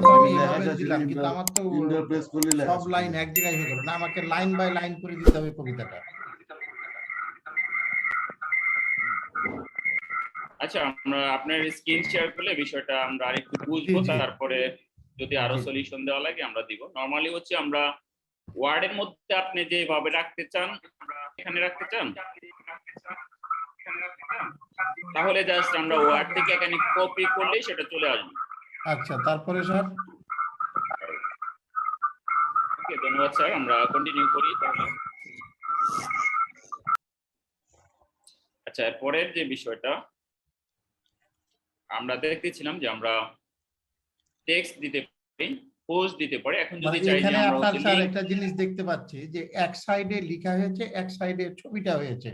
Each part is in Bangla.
তো আমি এইভাবে দিলাম, কিন্তু আমার তো সব লাইন এক জায়গায় হয়ে গেল না, আমাকে লাইন বাই লাইন করে দিতে হবে কবিতাটা। আচ্ছা, আমরা আপনার স্ক্রিন শেয়ার করলে বিষয়টা আমরা আরেকটু বুঝবো, তারপরে যদি আরো সলিউশন দেওয়া লাগে আমরা দিব। নরমালি হচ্ছে আমরা ওয়ার্ডের মধ্যে আপনি যেভাবে রাখতে চান এখানে রাখতে চান, তাহলে জাস্ট আমরা ওয়ার্ড থেকে এখানে কপি করলেই সেটা চলে আসবে। আচ্ছা, তারপরে স্যার? ওকে, ধন্যবাদ স্যার, আমরা কন্টিনিউ করি তাহলে। আচ্ছা, এরপরের যে বিষয়টা আমরা দেখতেছিলাম যে আমরা টেক্সট দিতে পারি, পোস্ট দিতে পারি। এখন যদি চাই যে আমরা আপনার স্যার একটা জিনিস দেখতে পাচ্ছি যে এক সাইডে লেখা হয়েছে, এক সাইডে ছবিটা হয়েছে,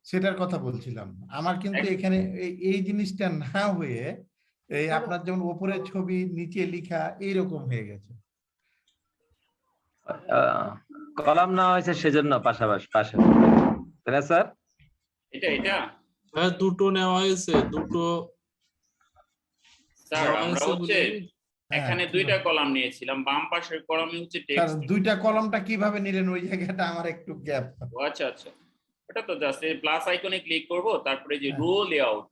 সেটার কথা বলছিলাম। আমার কিন্তু এখানে এই জিনিসটা না হয়ে এই আপনার যেমন উপরে ছবি নিচে লেখা এইরকম হয়ে গেছে। কলাম না হয়েছে সেজন্য পাশাপাশি পাশে, তাই না স্যার? এটা স্যার দুটো নেওয়া হয়েছে, দুটো স্যার আমরা হচ্ছে এখানে দুইটা কলাম নিয়েছিলাম, বাম পাশের কলামে হচ্ছে টেক্সট। স্যার দুইটা কলামটা কিভাবে নিলেন? ওই জায়গাটা আমার একটু গ্যাপ। আচ্ছা আচ্ছা, এটা তো জাস্ট এই প্লাস আইকনে ক্লিক করব, তারপরে যে রো লেআউট,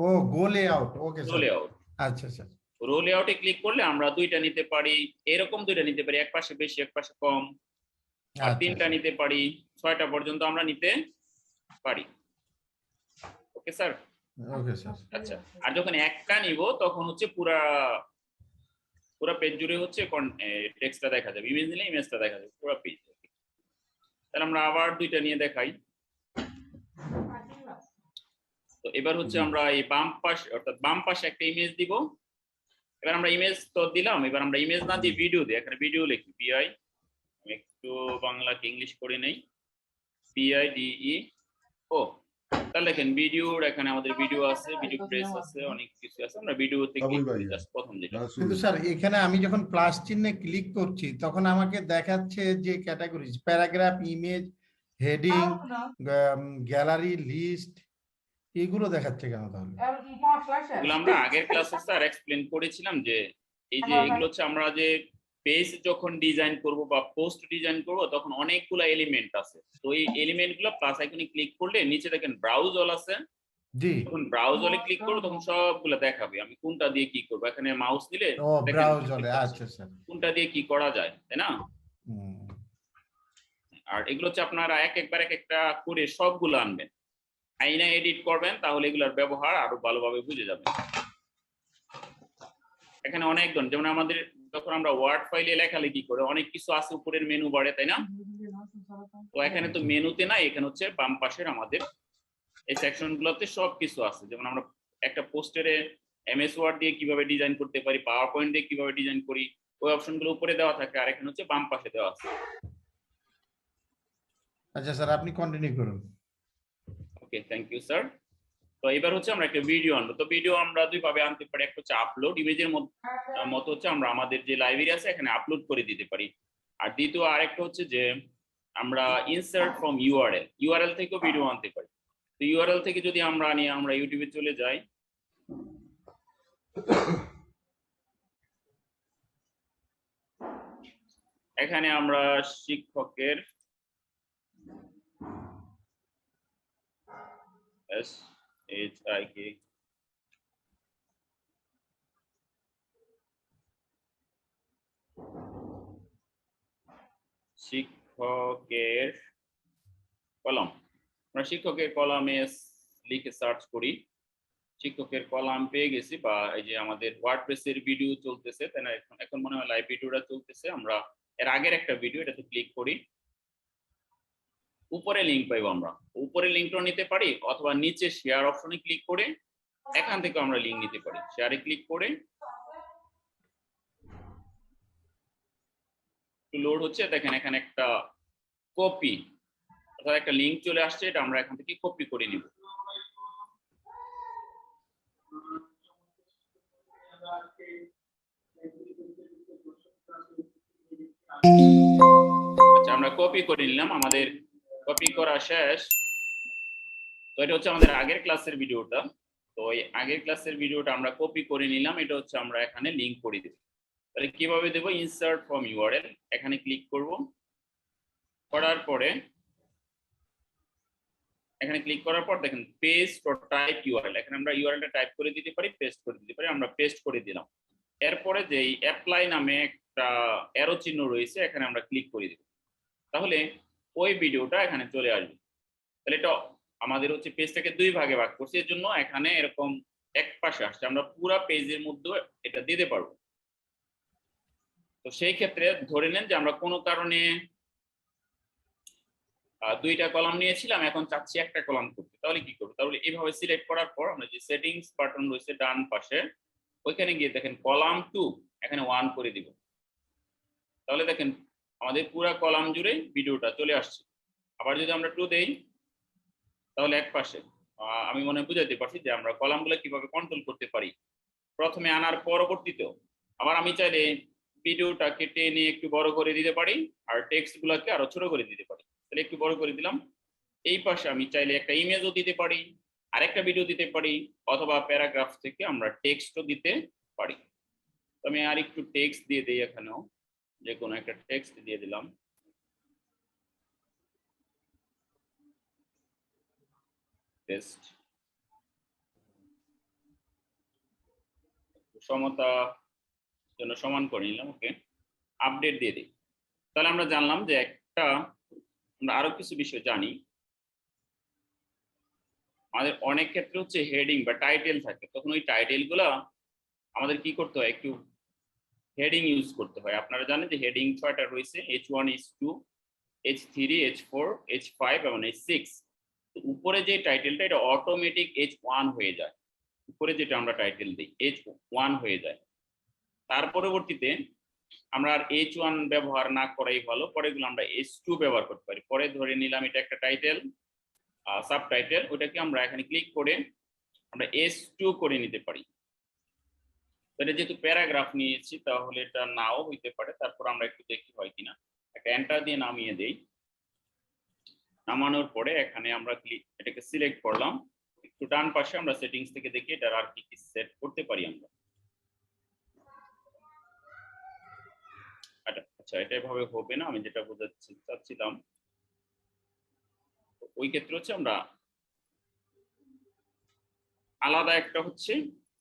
ও গো লেআউট, ওকে রো লেআউট। আচ্ছা স্যার, রো লেআউটে ক্লিক করলে আমরা দুইটা নিতে পারি, এরকম দুইটা নিতে পারি, এক পাশে বেশি এক পাশে কম, আর তিনটা নিতে পারি, 6টা পর্যন্ত আমরা নিতে পারি। Okay sir? Okay sir. আচ্ছা, আর যখন একটা নিব তখন হচ্ছে পুরা পেজ জুড়ে হচ্ছে টেক্সটটা দেখা যাবে, ইমেজ নিলে ইমেজটা দেখা যাবে পুরো পেজ। তাহলে আমরা আবার দুইটা নিয়ে দেখাই। তো এবার হচ্ছে আমরা এই বাম পাশে, অর্থাৎ বাম পাশে একটা ইমেজ দিব। এবার আমরা ইমেজ তো দিলাম, এবার আমরা ইমেজ না দিয়ে ভিডিও দিই। এখানে ভিডিও লিখি, পিআই, আমি একটু বাংলাকে ইংলিশ করে নেই, PIDE ও। তাহলে দেখেন ভিডিওর এখানে আমাদের ভিডিও আছে, ভিডিও প্রেস আছে, অনেক কিছু আছে। আমরা ভিডিওতে ক্লিক করি জাস্ট প্রথম যেটা। কিন্তু স্যার এখানে আমি যখন প্লাস চিহ্নে ক্লিক করছি তখন আমাকে দেখাচ্ছে যে category, paragraph, image, heading, gallery, list, এগুলো দেখাচ্ছে কেন তাহলে? এগুলো আমরা আগের ক্লাসে স্যার এক্সপ্লেইন করেছিলাম যে এই যে এগুলো হচ্ছে আমরা যে পেজ যখন ডিজাইন করব বা পোস্ট ডিজাইন করব তখন অনেকগুলো এলিমেন্ট আছে। তো এই এলিমেন্টগুলো প্লাস আইকনে ক্লিক করলে নিচে দেখেন ব্রাউজ অল আছে। জি, যখন ব্রাউজ অলে ক্লিক করব তখন সবগুলো দেখাবে আমি কোনটা দিয়ে কি করব। এখানে মাউস দিলে ব্রাউজ অলে, আচ্ছা স্যার, কোনটা দিয়ে কি করা যায়, তাই না? আর এগুলো হচ্ছে আপনারা এক একটা করে সবগুলো আনবেন, আইনা এডিট করবেন, তাহলে এগুলোর ব্যবহার আরো ভালোভাবে বুঝে যাবেন। এখানে অনেকজন, যেমন আমাদের যখন আমরা ওয়ার্ড ফাইলে লেখালেখি করে অনেক কিছু আছে উপরের মেনু বারে, তাই না? তো এখানে তো মেনুতে নাই, এখানে হচ্ছে বাম পাশের আমাদের এই সেকশনগুলোতে সব কিছু আছে। যেমন আমরা একটা পোস্টারে MS ওয়ার্ড দিয়ে কিভাবে ডিজাইন করতে পারি, পাওয়ার পয়েন্ট দিয়ে কিভাবে ডিজাইন করি, ওই অপশনগুলো উপরে দেওয়া থাকে, আর এখানে হচ্ছে বাম পাশে দেওয়া আছে। আচ্ছা স্যার, আপনি কন্টিনিউ করুন। ওকে, থ্যাংক ইউ স্যার। তো এবার হচ্ছে আমরা একটা ভিডিও আনবো। তো ভিডিও আমরা দুইভাবে আনতে পারি, একটা হচ্ছে আপলোড, ইমেজের মতো হচ্ছে আমরা আমাদের যে লাইব্রেরি আছে এখানে আপলোড করে দিতে পারি। আর দ্বিতীয় আরেকটা হচ্ছে যে আমরা ইনসার্ট ফ্রম ইউআরএল থেকেও ভিডিও আনতে পারি। তো ইউআরএল থেকে যদি আমরা আনি, আমরা ইউটিউবে চলে যাই, এখানে আমরা শিক্ষকের SHIK শিক্ষকের কলাম, আমরা শিক্ষকের কলামে লিখে সার্চ করি, শিক্ষকের কলাম পেয়ে গেছি। বা এই যে আমাদের ওয়ার্ডপ্রেসের ভিডিও চলতেছে, তাই না? এখন মনে হয় লাইভ ভিডিওটা চলতেছে। আমরা এর আগের একটা ভিডিও, এটাতে ক্লিক করি, উপরে লিংক পাইবো। আমরা উপরে লিংকটাও নিতে পারি, অথবা নিচে শেয়ার অপশনে ক্লিক করে এখান থেকে আমরা লিংক নিতে পারি। শেয়ারে ক্লিক করে লোড হচ্ছে, দেখেন এখানে একটা কপি অর্থাৎ একটা লিংক চলে আসছে, এটা আমরা এখান থেকে কপি করে নিব। আচ্ছা, আমরা কপি করে নিলাম, আমাদের কপি করা শেষ। তো এটা হচ্ছে আমাদের আগের ক্লাসের ভিডিওটা। তো এই আগের ক্লাসের ভিডিওটা আমরা কপি করে নিলাম, এটা হচ্ছে আমরা এখানে লিংক করে দেব। তাহলে কিভাবে দেব? ইনসার্ট ফ্রম ইউআরএল, এখানে ক্লিক করব, করার পরে এখানে ক্লিক করার পর দেখেন পেস্ট অর টাইপ ইউআরএল, এখানে আমরা ইউআরএলটা টাইপ করে দিতে পারি, পেস্ট করে দিতে পারি। আমরা পেস্ট করে দিলাম। এরপরে যে অ্যাপ্লাই নামে একটা অ্যারো চিহ্ন রয়েছে, এখানে আমরা ক্লিক করে দেব। তাহলে ওই ভিডিওটা এখানে চলে আসবে। তাহলে এটা আমাদের হচ্ছে পেজটাকে দুই ভাগে ভাগ করছে, এর জন্য এখানে এরকম এক পাশে আসছে। আমরা পুরো পেজের মধ্যে এটা দিতে পারবো। তো সেই ক্ষেত্রে ধরে নেন যে আমরা কোনো কারণে দুইটা কলাম নিয়েছিলাম, এখন চাচ্ছি একটা কলাম করতে, তাহলে কি করবো? তাহলে এইভাবে সিলেক্ট করার পর আমরা যে সেটিংস বাটন রয়েছে ডান পাশে, ওইখানে গিয়ে দেখেন কলাম 2 এখানে 1 করে দিব। তাহলে দেখেন আমাদের পুরো কলাম জুড়ে ভিডিওটা চলে আসছে। আবার যদি আমরা 2 দেই, তাহলে এক পাশে আমি মনে হয় বুঝাতে পারছি যে আমরা কলামগুলো কিভাবে কন্ট্রোল করতে পারি। প্রথমে আনার পরবর্তীতেও আবার আমি চাইলে ভিডিওটাকে টেনে একটু বড় করে দিতে পারি, আর টেক্সট গুলাকে আরো ছোট করে দিতে পারি। তাহলে একটু বড় করে দিলাম। এই পাশে আমি চাইলে একটা ইমেজও দিতে পারি, আরেকটা ভিডিও দিতে পারি, অথবা প্যারাগ্রাফ থেকে আমরা টেক্সটও দিতে পারি। তো আমি আর একটু টেক্সট দিয়ে দিই, এখানেও যে কোনো একটা টেক্সট দিয়ে দিলাম। টেক্সট সমতা জন্য সমান করে নিলাম, ওকে, আপডেট দিয়ে দিই। তাহলে আমরা জানলাম যে একটা আমরা আরো কিছু বিষয় জানি। আমাদের অনেক ক্ষেত্রে হচ্ছে হেডিং বা টাইটেল থাকে, তখন ওই টাইটেল গুলা আমাদের কি করতে হয়? একটু হেডিং ইউজ করতে হয়। আপনারা জানেন যে হেডিং 6টা রয়েছে, H1 H2 H3 H4 H5 এবং H6। উপরে যে টাইটেলটা এটা অটোমেটিক H1 হয়ে যায়, উপরে যেটা আমরা টাইটেল দিই H1 হয়ে যায়। তার পরবর্তীতে আমরা আর H1 ব্যবহার না করাই ভালো, পরেগুলো আমরা H2 ব্যবহার করতে পারি। পরে ধরে নিলাম এটা একটা টাইটেল, সাবটাইটেল, ওটাকে আমরা এখানে ক্লিক করে আমরা H2 করে নিতে পারি। এটা যেহেতু প্যারাগ্রাফ নিয়েছি, তাহলে এটা নাও হইতে পারে। তারপর আমরা একটু দেখি হয় কিনা, একটা এন্টার দিয়ে নামিয়ে দেই। নামানোর পরে এখানে আমরা এটাকে সিলেক্ট করলাম। একটু ডান পাশে আমরা সেটিংস থেকে দেখি এটার আর কি কি সেট করতে পারি আমরা। আচ্ছা, এটা এভাবে হবে না, আমি যেটা বোঝাচ্ছি চাচ্ছিলাম ওই ক্ষেত্রে হচ্ছে আমরা আলাদা একটা হচ্ছে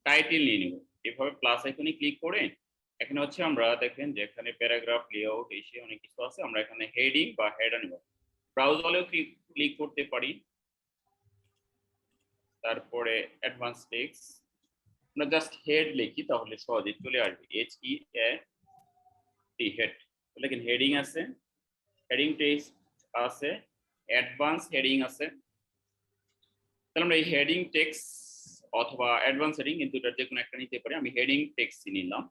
টাইটেল নিয়ে নিব। এভাবে প্লাস আইকনে ক্লিক করে এখানে হচ্ছে আমরা দেখেন যে এখানে প্যারাগ্রাফ, লেআউট, এসে অনেক কিছু আছে। আমরা এখানে হেডিং বা হেডার নিব। ব্রাউজারেও ক্লিক করতে পারি। তারপরে অ্যাডভান্স টেক্সট, আমরা জাস্ট হেড লিখি তাহলে সহজে চলে আসবে, HEAD হেড। দেখেন হেডিং আছে, হেডিং টেক্সট আছে, অ্যাডভান্স হেডিং আছে। তাহলে আমরা এই হেডিং টেক্সট অথবা অ্যাডভান্স হেডিং, কিন্তু এটা যে কোনো একটা নিতে পারি। আমি হেডিং টেক্সট নিলাম,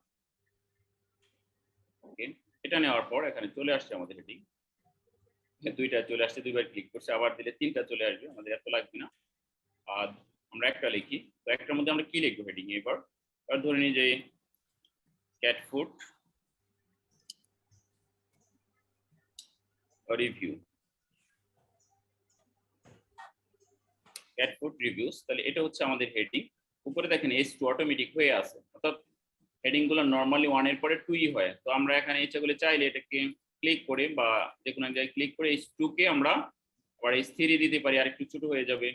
ওকে। এটা নেওয়ার পর এখানে চলে আসছে আমাদের হেডিং, দুইটা চলে আসছে। দুইবার ক্লিক করছে, আবার দিলে তিনটা চলে আসবে, আমাদের এত লাগবে না। আর আমরা একটা লিখি, তো একটার মধ্যে আমরা কি লিখবো হেডিং? এবার ধরে নিই যে cat food review, cat food reviews. তাহলে এটা হচ্ছে আমাদের হেডিং। উপরে দেখেন H2 অটোমেটিক হয়ে আছে, অর্থাৎ হেডিং গুলো নর্মালি 1 এর পরে 2 হয়। তো আমরা এখানে ইচ্ছা করলে চাইলে এটাকে ক্লিক করে বা যে কোনো এক জায়গায় ক্লিক করে H2 কে আমরা আবার H3 দিতে পারি, আর একটু ছোট হয়ে যাবে,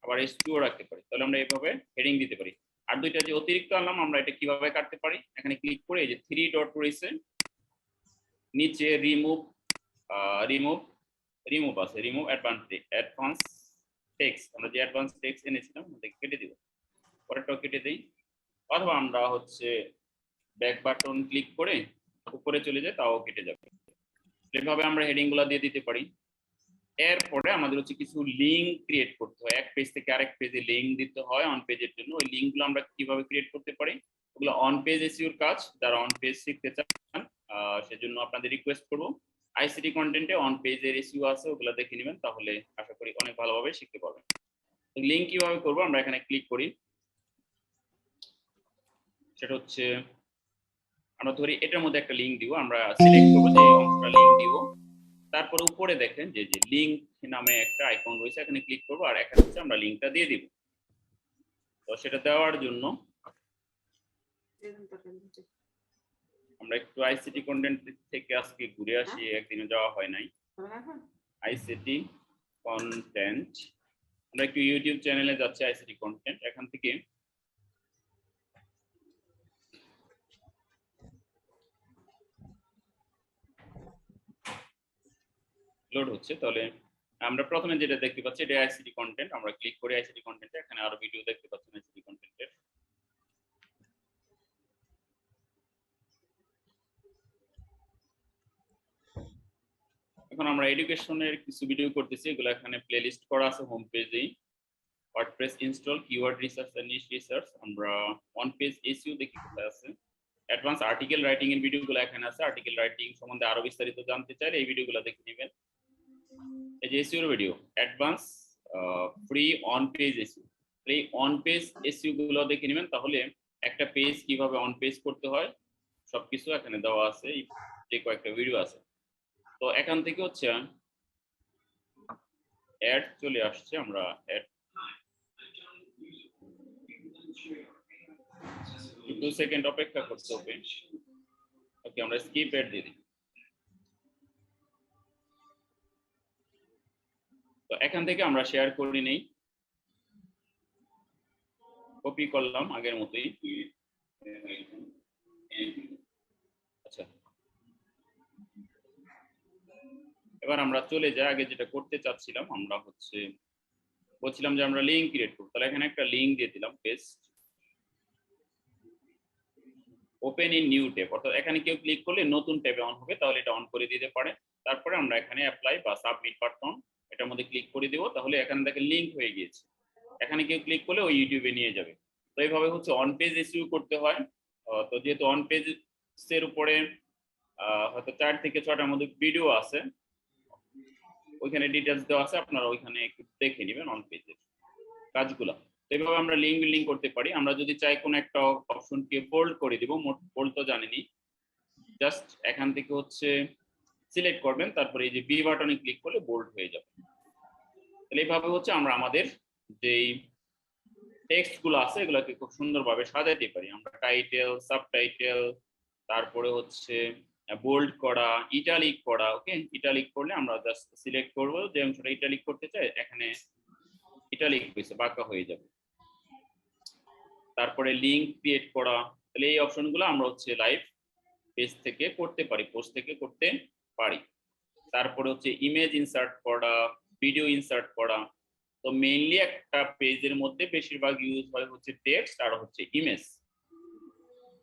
আবার H2 রাখতে পারি। তাহলে আমরা এইভাবে হেডিং দিতে পারি। আর দুইটা যে অতিরিক্ত আনলাম, আমরা এটা কিভাবে কাটতে পারি? এখানে ক্লিক করে এই যে 3 ডট রয়েছে, নিচে রিমুভ আছে, রিমুভ অ্যাডভান্স টেক্সট। আমরা যে অ্যাডভান্স টেক্সট এনেছিলাম ওটাকে কেটে দিব, পরেরটাও কেটে দেই। অথবা আমরা হচ্ছে ব্যাক বাটন ক্লিক করে উপরে চলে যায়, তাও কেটে যাবে। এভাবে আমরা হেডিং গুলা দিয়ে দিতে পারি। এরপরে আমাদের হচ্ছে কিছু লিঙ্ক ক্রিয়েট করতে হয়, এক পেজ থেকে আরেক পেজে লিঙ্ক দিতে হয় অন পেজের জন্য। ওই লিঙ্ক গুলো আমরা কিভাবে ক্রিয়েট করতে পারি? ওগুলো অন পেজ এসইওর কাজ। যারা অন পেজ শিখতে চান সেজন্য আপনাদের রিকোয়েস্ট করব, আইসিটি কন্টেন্টে অন পেজের এসইও আছে, ওগুলো দেখে নেবেন, তাহলে আশা করি অনেক ভালোভাবে শিখতে পারবেন। লিঙ্ক কিভাবে করব? আমরা এখানে ক্লিক করি, সেটা হচ্ছে আমরা ধরি এটার মধ্যে একটা লিঙ্ক দিব। আমরা সিলেক্ট করব যে অংশটা লিঙ্ক দিব। তারপরে উপরে দেখেন যে লিঙ্ক নামে একটা আইকন রয়েছে, এখানে ক্লিক করব, আর এখানে হচ্ছে আমরা লিঙ্কটা দিয়ে দিব। তো সেটা দেওয়ার জন্য আমরা একটু আইসিটি কন্টেন্ট থেকে আজকে ঘুরে আসি, একদিনে যাওয়া হয় নাই। আইসিটি কন্টেন্ট, আমরা একটু ইউটিউব চ্যানেলে যাচ্ছি আইসিটি কন্টেন্ট, এখান থেকে লোড হচ্ছে। তাহলে আমরা প্রথমে যেটা দেখতে পাচ্ছি এটা আইসিটি কন্টেন্ট, আমরা ক্লিক করি আইসিটি কন্টেন্টে, এখানে আরো ভিডিও দেখতে পাচ্ছেন আইসিটি কন্টেন্টের। এখন আমরা এডুকেশনের কিছু ভিডিও করতেছি, এগুলো এখানে প্লেলিস্ট করা আছে হোম পেজেই। WordPress install, keyword research and niche research, আমরা ওয়ান পেজ এসইও দেখি কোথায় আছে। অ্যাডভান্স আর্টিকেল রাইটিং এর ভিডিওগুলো এখানে আছে, আর্টিকেল রাইটিং সম্বন্ধে আরো বিস্তারিত জানতে চাইলে এই ভিডিওগুলো দেখে নেবেন। এই যে এসইও এর video, advance free on page SEO, free on page SEO গুলো দেখে নেবেন, তাহলে একটা পেজ কিভাবে অন পেজ করতে হয় সবকিছু এখানে দেওয়া আছে, যে কয়েকটা ভিডিও আছে। তো এখান থেকে হচ্ছে অ্যাড চলে আসছে, আমরা অ্যাড 2 সেকেন্ড অপেক্ষা করতে হবে। ওকে, আমরা স্কিপ অ্যাড দিয়ে দিই। তো এখান থেকে আমরা শেয়ার করে নেই, কপি করলাম আগের মতোই। আচ্ছা, এবার আমরা চলে যাই, আগে যেটা করতে চাচ্ছিলাম আমরা হচ্ছে বলছিলাম যে আমরা লিংক ক্রিয়েট করব, তাহলে এখানে একটা লিংক দিয়ে দিলাম, paste, open in new tab, অর্থাৎ এখানে কেউ ক্লিক করলে নতুন ট্যাবে অন হবে, তাহলে এটা অন করে দিতে পারে। তারপরে আমরা এখানে অ্যাপ্লাই বা সাবমিট বাটন এটার মধ্যে ক্লিক করে দেব, তাহলে এখানে দেখেন লিংক হয়ে গিয়েছে, এখানে কেউ ক্লিক করলে ওই ইউটিউবে নিয়ে যাবে। তো এইভাবে হচ্ছে অন পেজ এসইও করতে হয়। তো যেহেতু অন পেজ এর উপরে হয়তো 4 থেকে 6টার মধ্যে ভিডিও আছে, ওইখানে ডিটেইলস দেওয়া আছে, আপনারা ওইখানে একটু দেখে নেবেন অন পেজের কাজগুলো। তো এইভাবে আমরা লিংক বিল্ডিং করতে পারি। আমরা যদি চাই কোনো একটা অপশনকে বোল্ড করে দিব, বোল্ড তো জানেনি, জাস্ট এখান থেকে হচ্ছে সিলেক্ট করবেন, তারপরে এই যে বি বাটনে ক্লিক করলে বোল্ড হয়ে যাবে। তাহলে এইভাবে হচ্ছে আমরা আমাদের যেই টেক্সট গুলো আছে এগুলোকে খুব সুন্দরভাবে সাজাতে পারি। আমরা টাইটেল, সাবটাইটেল, তারপরে হচ্ছে বোল্ড করা, ইটালিক করা। ওকে, ইটালিক করলে আমরা জাস্ট সিলেক্ট করব যে অংশটা ইটালিক করতে চাই, এখানে ইটালিক হয়েছে, বাঁকা হয়ে যাবে। তারপরে লিংক ক্রিয়েট করা, তাহলে এই অপশনগুলো আমরা হচ্ছে লাইভ পেজ থেকে করতে পারি, পোস্ট থেকে করতে পারি। তারপরে হচ্ছে ইমেজ ইনসার্ট করা, ভিডিও ইনসার্ট করা। তো মেইনলি একটা পেজের মধ্যে বেশিরভাগ ইউজ হয় হচ্ছে টেক্সট আর হচ্ছে ইমেজ।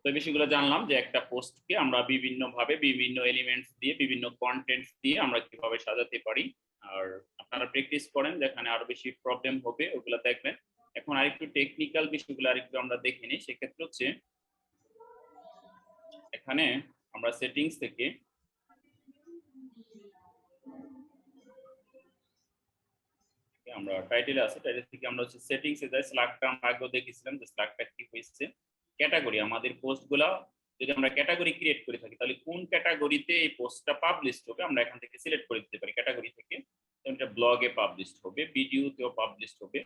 তো বেশিগুলো জানলাম যে একটা পোস্টকে আমরা বিভিন্ন ভাবে বিভিন্ন এলিমেন্টস দিয়ে, বিভিন্ন কন্টেন্টস দিয়ে আমরা কিভাবে সাজাতে পারি। আর আপনারা প্র্যাকটিস করেন, যেখানে আরো বেশি প্রবলেম হবে ওগুলো দেখবেন। এখন আরেকটু টেকনিক্যাল বিষয়গুলো আরেকটু আমরা দেখে নিই। সেক্ষেত্রে হচ্ছে এখানে আমরা সেটিংস থেকে আমরা টাইটেলে আছে, টাইটেল থেকে আমরা হচ্ছে সেটিংসে যাই। স্ল্যাগটা আমরা আগেও দেখেছিলাম যে স্ল্যাগটা কি হয়েছে। ক্যাটাগরি, আমাদের পোস্টগুলো যদি আমরা ক্যাটাগরি ক্রিয়েট করে থাকি, তাহলে কোন ক্যাটাগরিতে এই পোস্টটা পাবলিশ হবে আমরা এখান থেকে সিলেক্ট করে দিতে পারি ক্যাটাগরি থেকে। এটা ব্লগে পাবলিশ হবে, ভিডিওতেও পাবলিশ হবে,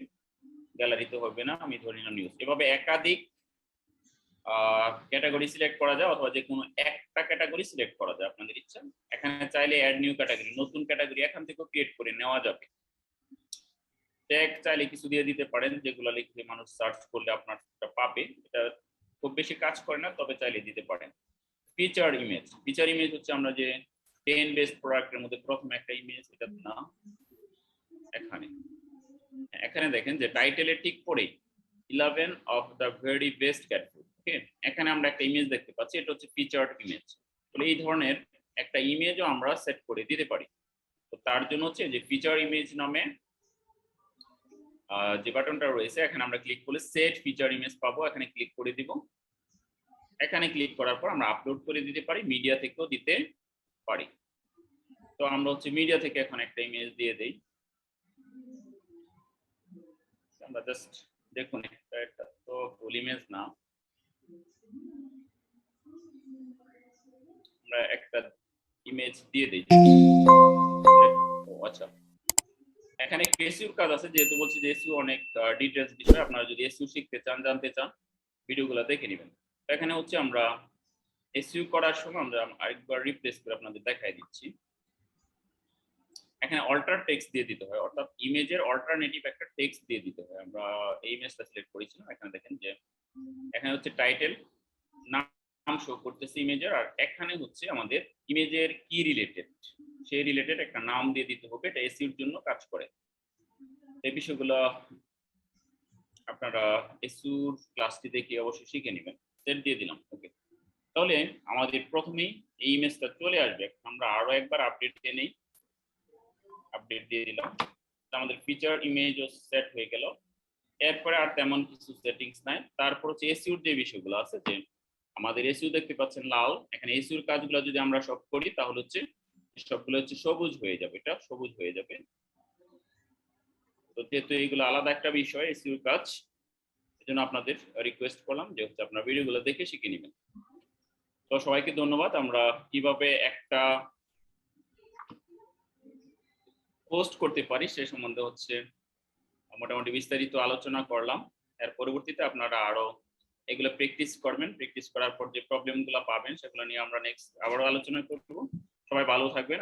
গ্যালারিতে হবে না, আমি ধরে নিলাম নিউজ। এভাবে একাধিক ক্যাটাগরি সিলেক্ট করা যায়, অথবা যে কোনো একটা ক্যাটাগরি সিলেক্ট করা যায় আপনাদের ইচ্ছা। এখানে চাইলে অ্যাড নিউ ক্যাটাগরি, নতুন ক্যাটাগরি এখান থেকেও ক্রিয়েট করে নেওয়া যাবে। ট্যাগ চাইলে কিছু দিয়ে দিতে পারেন, যেগুলো লিখে মানুষ সার্চ করলে আপনারটা পাবে। এটা খুব বেশি কাজ করে না, তবে চাইলে দিতে পারেন। ফিচার ইমেজ, ফিচার ইমেজ হচ্ছে আমরা যে 10 বেস্ট প্রোডাক্টের মধ্যে প্রথম একটা ইমেজ, এটা না, এখানে দেখেন যে টাইটেলের ঠিক পরে 11 of the very best cat food. Okay, এখানে আমরা একটা ইমেজ দেখতে পাচ্ছি, এটা হচ্ছে ফিচার্ড ইমেজ। তাহলে এই ধরনের একটা ইমেজও আমরা সেট করে দিতে পারি। তো তার জন্য হচ্ছে যে ফিচার ইমেজ নামে যে বাটনটা রয়েছে, এখানে আমরা ক্লিক করলে সেট ফিচার ইমেজ পাবো, এখানে ক্লিক করে দিব। এখানে ক্লিক করার পর আমরা আপলোড করে দিতে পারি, মিডিয়া থেকেও দিতে পারি। তো আমরা হচ্ছে মিডিয়া থেকে এখন একটা ইমেজ দিয়ে দেই। আমরা জাস্ট দেখুন, এটা তো ফুল ইমেজ না, আমরা একটা ইমেজ দিয়ে দেই। আচ্ছা, এখানে একটু এসইউর কাজ আছে, যেহেতু বলছি যে এসইউ অনেক ডিটেইলস বিষয়, আপনারা যদি এসইউ শিখতে চান, জানতে চান, ভিডিওগুলো দেখে নেবেন। তো এখানে হচ্ছে আমরা এসইউ করার সময় আমরা আরেকবার রিপ্লেস করে আপনাদের দেখাই দিচ্ছি। এখানে অল্টার টেক্সট দিয়ে দিতে হয়, অর্থাৎ ইমেজের অল্টারনেটিভ একটা টেক্সট দিয়ে দিতে হয়। আমরা এই ইমেজটা সিলেক্ট করেছিলাম, এখানে দেখেন যে এখানে হচ্ছে টাইটেল নাম শো করতেছে ইমেজের, আর এখানে হচ্ছে আমাদের ইমেজের কি রিলেটেড, সেই রিলেটেড একটা নাম দিয়ে দিতে হবে। এটা এসইউর জন্য কাজ করে। এই বিষয়গুলো আপনারা এসইউর ক্লাসটি দেখে অবশ্যই শিখে নেবেন। সেট দিয়ে দিলাম, ওকে। তাহলে আমাদের প্রথমেই এই ইমেজটা চলে আসবে। আমরা আরো একবার আপডেট দিয়ে নেই, আপডেট দিয়ে দিলাম, আমাদের ফিচার ইমেজও সেট হয়ে গেল। এরপরে আর তেমন কিছু সেটিংস নাই। তারপর হচ্ছে এসইউর যে বিষয়গুলো আছে, যে আমাদের এসইউ দেখতে পাচ্ছেন লাল, এখানে এসইউর কাজগুলো যদি আমরা সব করি তাহলে হচ্ছে সবগুলো হচ্ছে সবুজ হয়ে যাবে, এটা সবুজ হয়ে যাবে। তো যেহেতু এইগুলো আলাদা একটা বিষয় এসইউর কাজ, এজন্য আপনাদের রিকোয়েস্ট করলাম যে হচ্ছে আপনারা ভিডিওগুলো দেখে শিখে নেবেন। তো সবাইকে ধন্যবাদ। আমরা কিভাবে একটা পোস্ট করতে পারি সে সম্বন্ধে হচ্ছে মোটামুটি বিস্তারিত আলোচনা করলাম। এর পরবর্তীতে আপনারা আরো এগুলো প্র্যাকটিস করবেন, প্র্যাকটিস করার পর যে প্রবলেমগুলো পাবেন সেগুলো নিয়ে আমরা নেক্সট আবারও আলোচনা করব। সবাই ভালো থাকবেন।